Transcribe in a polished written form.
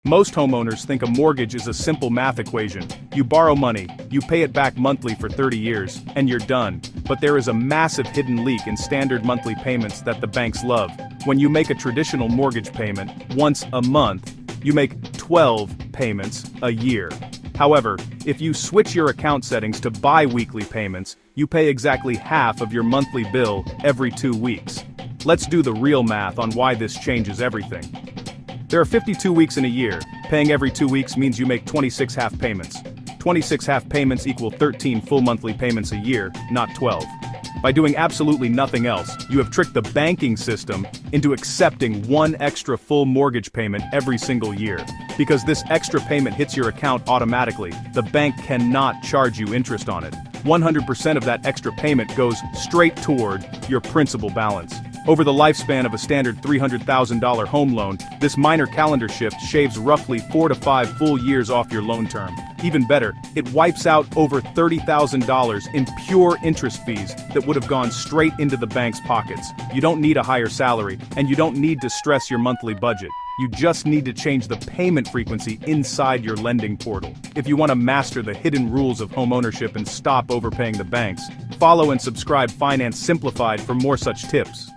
Most homeowners think a mortgage is a simple math equation. You borrow money, you pay it back monthly for 30 years, and you're done. But there is a massive hidden leak in standard monthly payments that the banks love. When you make a traditional mortgage payment once a month, you make 12 payments a year. However, if you switch your account settings to bi-weekly payments, you pay exactly half of your monthly bill every 2 weeks. Let's do the real math on why this changes everything. There are 52 weeks in a year. Paying every 2 weeks means you make 26 half payments. 26 half payments equal 13 full monthly payments a year, not 12. By doing absolutely nothing else, you have tricked the banking system into accepting one extra full mortgage payment every single year. Because this extra payment hits your account automatically, the bank cannot charge you interest on it. 100% of that extra payment goes straight toward your principal balance. Over the lifespan of a standard $300,000 home loan, this minor calendar shift shaves roughly 4 to 5 full years off your loan term. Even better, it wipes out over $30,000 in pure interest fees that would have gone straight into the bank's pockets. You don't need a higher salary, and you don't need to stress your monthly budget. You just need to change the payment frequency inside your lending portal. If you want to master the hidden rules of homeownership and stop overpaying the banks, follow and subscribe Finance Simplified for more such tips.